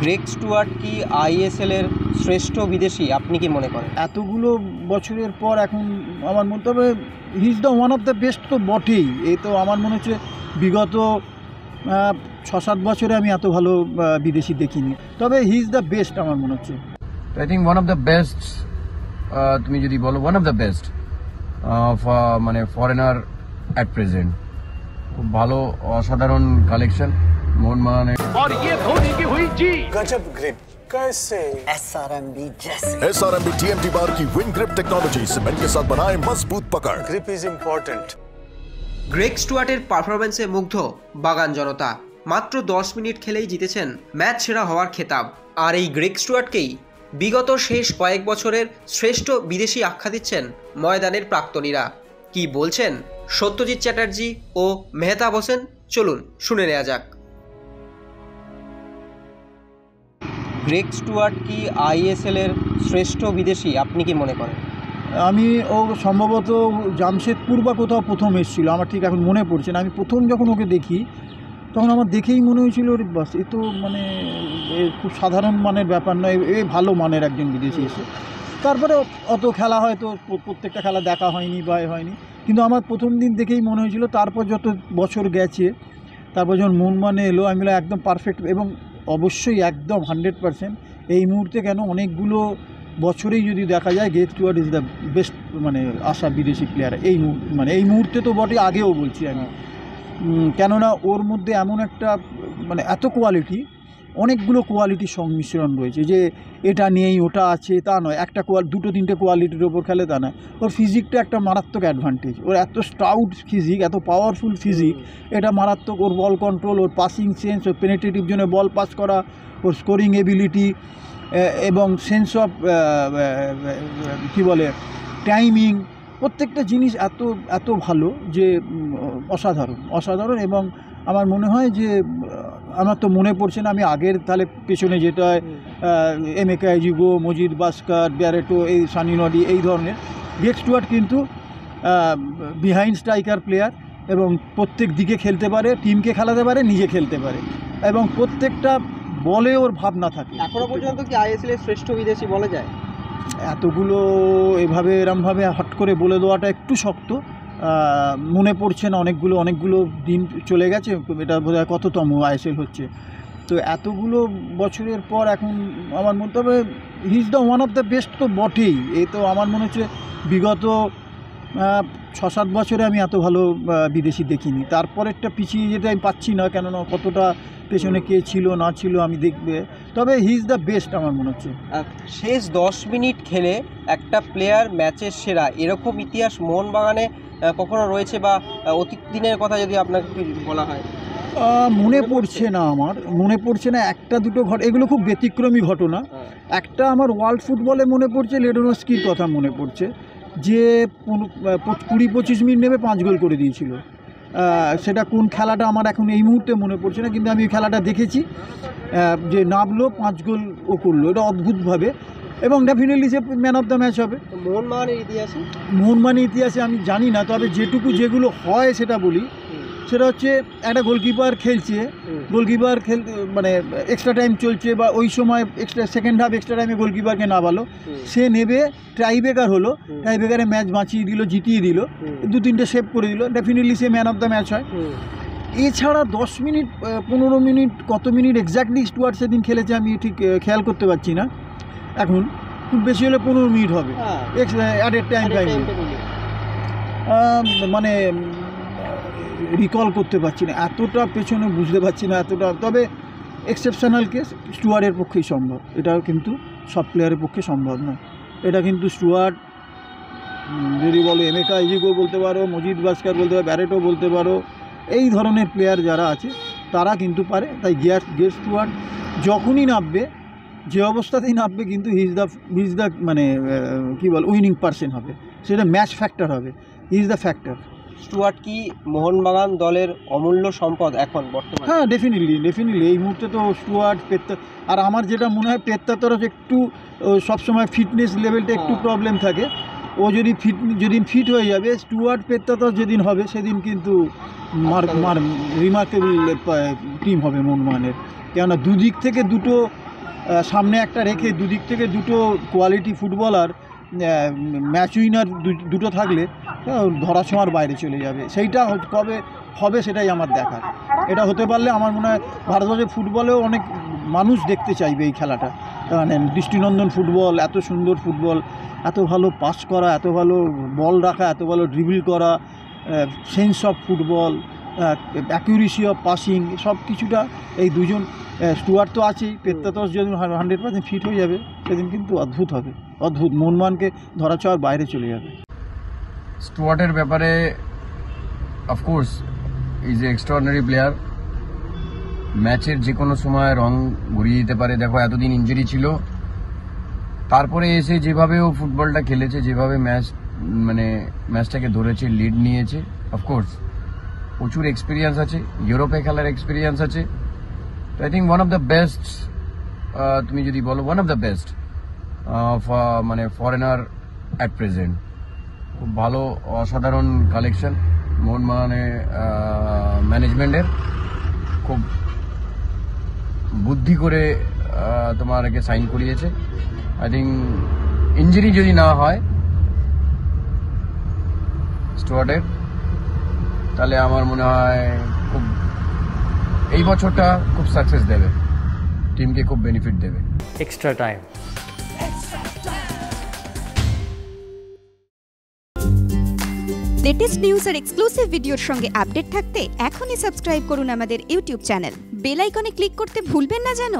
Greg Stewart কি ISL এর শ্রেষ্ঠ বিদেশি আপনি কি মনে করেন? এতগুলো বছরের পর এখন আমার মনে, তবে he is the one of the best তো বটেই। এই তো আমার মনে হচ্ছে বিগত 6-7 বছরে আমি এত ভালো বিদেশি দেখিনি, তবে হি ইজ দ্য বেস্ট আমার মনে হচ্ছে। I think one of the best, তুমি যদি বলো ওয়ান অফ দ্য বেস্ট মানে ফরেনার অ্যাট প্রেজেন্ট। খুব ভালো, অসাধারণ কালেকশন মোহনবাগানের। और ये धोनी की हुई जी गजब ग्रिप कैसे SRMB TMT बार की विन ग्रिप टेक्नोलॉजी सीमेंट के साथ बनाए मजबूत पकड़। Grip is important. গ্রেগ স্টুয়ার্টের পারফরম্যান্সে মুগ্ধ বাগান জনতা। মাত্র 10 মিনিট খেলেই জিতেছেন ম্যাচ সেরা হওয়ার খেতাব। আর এই গ্রেগ স্টুয়ার্টকেই বিগত শেষ কয়েক বছরের শ্রেষ্ঠ বিদেশি আখ্যা দিচ্ছেন ময়দানের প্রাক্তনীরা। কি বলছেন সত্যজিৎ চ্যাটার্জি ও মেহতাব হোসেন, চলুন শুনে নেওয়া যাক। গ্রেগ স্টুয়ার্ট কি আইএসএল এর শ্রেষ্ঠ বিদেশি আপনি কি মনে করেন? আমি ও সম্ভবত জামশেদপুর বা কোথাও প্রথম এসেছিলো, আমার ঠিক এখন মনে পড়ছে না। আমি প্রথম যখন ওকে দেখি তখন আমার দেখেই মনে হয়েছিল ওর বাস এ তো মানে খুব সাধারণ মানের ব্যাপার নয়, এ ভালো মানের একজন বিদেশি এসে। তারপরে অত খেলা হয়তো প্রত্যেকটা খেলা দেখা হয়নি বা হয়নি, কিন্তু আমার প্রথম দিন দেখেই মনে হয়েছিল। তারপর যত বছর গেছে, তারপর যখন মোহনবাগানে এলো আমি বললাম একদম পারফেক্ট। এবং অবশ্যই একদম 100% এই মুহূর্তে কেন অনেকগুলো বছরেই যদি দেখা যায় Greg Stuart is the best মানে আসা বিদেশি প্লেয়ার এই মুহূর্তে তো বটে, আগেও বলছি আমি। কেননা ওর মধ্যে এমন একটা মানে এত কোয়ালিটি, অনেকগুলো কোয়ালিটির সংমিশ্রণ রয়েছে যে এটা নেই ওটা আছে তা নয়, একটা দুটো তিনটে কোয়ালিটির ওপর খেলে তা নয়। ওর ফিজিকটা একটা মারাত্মক অ্যাডভান্টেজ, ওর এত স্টাউট ফিজিক, এত পাওয়ারফুল ফিজিক, এটা মারাত্মক। ওর বল কন্ট্রোল, ওর পাসিং সেন্স, ওর পেনিট্রেটিভ জোনে বল পাস করা, ওর স্কোরিং এবিলিটি এবং সেন্স অফ কী বলে টাইমিং, প্রত্যেকটা জিনিস এত এত ভালো যে অসাধারণ। এবং আমার মনে হয় যে আমার তো মনে পড়ছে না আমি আগের তাহলে পেছনে যেটা এমএকে আইজিগো, মজিদ বাস্কার, ব্যারেটো, এই সানি নডি, এই ধরনের। গ্রেগ স্টুয়ার্ট কিন্তু বিহাইন্ড স্ট্রাইকার প্লেয়ার এবং প্রত্যেক দিকে খেলতে পারে, টিমকে খেলাতে পারে, নিজে খেলতে পারে এবং প্রত্যেকটা বলে ওর ভাবনা থাকে। এখনো পর্যন্ত কি আইএসএল এর শ্রেষ্ঠ বিদেশি বলা যায়? এতগুলো এরমভাবে হট করে বলে দেওয়াটা একটু শক্ত, মনে পড়ছে না। অনেকগুলো দিন চলে গেছে, এটা বোধহয় কততম আইএসএল হচ্ছে। তো এতগুলো বছরের পর এখন আমার মনে, তবে he is the one of the best তো বটেই। এই তো আমার মনে হচ্ছে বিগত 6-7 বছরে আমি এত ভালো বিদেশি দেখিনি। তারপরেরটা পিছিয়ে যেতে আমি পাচ্ছি না, কেননা কতটা পেছনে কে ছিল না ছিল আমি দেখবে, তবে হি ইজ দ্য বেস্ট আমার মনে হচ্ছে। শেষ 10 মিনিট খেলে একটা প্লেয়ার ম্যাচের সেরা, এরকম ইতিহাস মোহনবাগানে কখনো রয়েছে বা অতীত দিনের কথা যদি আপনাকে বলা হয়? মনে পড়ছে না একটা দুটো এগুলো খুব ব্যতিক্রমী ঘটনা। একটা আমার ওয়ার্ল্ড ফুটবলে মনে পড়ছে, লেডোনস্কির কথা মনে পড়ছে, যে 20-25 মিনিট নেমে 5 গোল করে দিয়েছিল। সেটা কোন খেলাটা আমার এখন এই মুহূর্তে মনে পড়ছে না, কিন্তু আমি খেলাটা দেখেছি, যে নামলো 5 গোল ও করলো, এটা অদ্ভুতভাবে। এবং definitely say man of the match হবে। মোহনবাগানের ইতিহাসে আমি জানি না, তবে যেগুলো হয় সেটা বলি। সেটা হচ্ছে একটা গোলকিপার খেলছে, গোলকিপার মানে এক্সট্রা টাইম চলছে বা ওই সময় সেকেন্ড হাফ এক্সট্রা টাইমে গোলকিপারকে না ভালো, সে নেবে, টাইব্রেকার হলো, টাইব্রেকারে ম্যাচ বাঁচিয়ে দিল, জিতিয়ে দিল, 2-3টে সেভ করে দিল, definitely say man of the match হয়। এছাড়া 10 মিনিট 15 মিনিট কত মিনিট এক্স্যাক্টলি স্টুয়ার্ট সেদিন খেলেছে আমি ঠিক খেয়াল করতে পারছি না। এখন খুব বেশি হলে 15 মিনিট হবে অ্যাডেড টাইম মানে রিকল করতে পারছি না, এতটা পেছনে বুঝতে পারছি না এতটা। তবে এক্সেপশনাল কেস স্টুয়ার্টের পক্ষেই সম্ভব, এটাও কিন্তু সব প্লেয়ারের পক্ষে সম্ভব নয়। এটা কিন্তু স্টুয়ার্ট যদি বলো, এমএকে আইজিগো বলতে পারো, মজিদ বাস্কার বলতে পারো, ব্যারেটো বলতে পারো, এই ধরনের প্লেয়ার যারা আছে তারা কিন্তু পারে। তাই গ্রেগ স্টুয়ার্ট যখনই নামবে, যে অবস্থাতেই নামবে, কিন্তু হি ইজ দ্য মানে কী বল উইনিং পার্সন হবে, সেটা ম্যাচ ফ্যাক্টর হবে, he is the factor. Stewart কি মোহনবাগান দলের অমূল্য সম্পদ এখন বর্তমানে? হ্যাঁ, ডেফিনেটলি এই মুহূর্তে তো স্টুয়ার্ট, আর আমার যেটা মনে হয় পেত্তার তরফ একটু সবসময় ফিটনেস লেভেলটা একটু প্রবলেম থাকে। ও যদি যেদিন ফিট হয়ে যাবে, স্টুয়ার্ট পেত্তাতর যেদিন হবে, সেদিন কিন্তু রিমার্কেবল টিম হবে মোহনবাগানের। কেননা দুদিক থেকে দুটো সামনে একটা রেখে দুদিক থেকে দুটো কোয়ালিটি ফুটবলার ম্যাচ উইনার দুটো থাকলে ধরাছোঁয়ার বাইরে চলে যাবে। সেইটা কবে হবে সেটাই আমার দেখার। এটা হতে পারলে আমার মনে হয় ভারতবর্ষের ফুটবলেও অনেক মানুষ দেখতে চাইবে এই খেলাটা। মানে দৃষ্টিনন্দন ফুটবল, এত সুন্দর ফুটবল, এত ভালো পাস করা, এত ভালো বল রাখা, এত ভালো ড্রিবল করা, sense of football, accuracy of passing, সব কিছুটা এই দুজন স্টুয়ার্ট তো আছেই। পেত্তাতস যেদিন 100% ফিট হয়ে যাবে সেদিন কিন্তু অদ্ভুত হবে, অদ্ভুত। মোহনবাগানকে ধরাছোঁয়ার বাইরে চলে যাবে। স্টুয়ার্টের ব্যাপারে of course is a extraordinary player. ম্যাচের যে কোনো সময় রং ঘুরিয়ে দিতে পারে। দেখো এতদিন ইনজুরি ছিল, তারপরে এসে যেভাবে ও ফুটবলটা খেলেছে, যেভাবে ম্যাচটাকে ধরেছে, লিড নিয়েছে, অফকোর্স প্রচুর এক্সপিরিয়েন্স আছে, ইউরোপে খেলার এক্সপিরিয়েন্স আছে। তো I think one of the best, তুমি যদি বলো one of the best foreigner at present. খুব ভালো অসাধারণ কালেকশন মোহনবাগানের ম্যানেজমেন্টের। খুব বুদ্ধি করে তোমাকে সাইন করিয়েছে। আই থিঙ্ক ইঞ্জুরি যদি না হয় স্টুয়ার্টের, তাহলে আমার মনে হয় খুব এই বছরটা খুব সাকসেস দেবে, টিমকে খুব বেনিফিট দেবে। extra time. লেটেস্ট নিউজ আর এক্সক্লুসিভ ভিডিওর সঙ্গে আপডেট থাকতে এখনই সাবস্ক্রাইব করুন আমাদের ইউটিউব চ্যানেল। বেল আইকনে ক্লিক করতে ভুলবেন না যেন।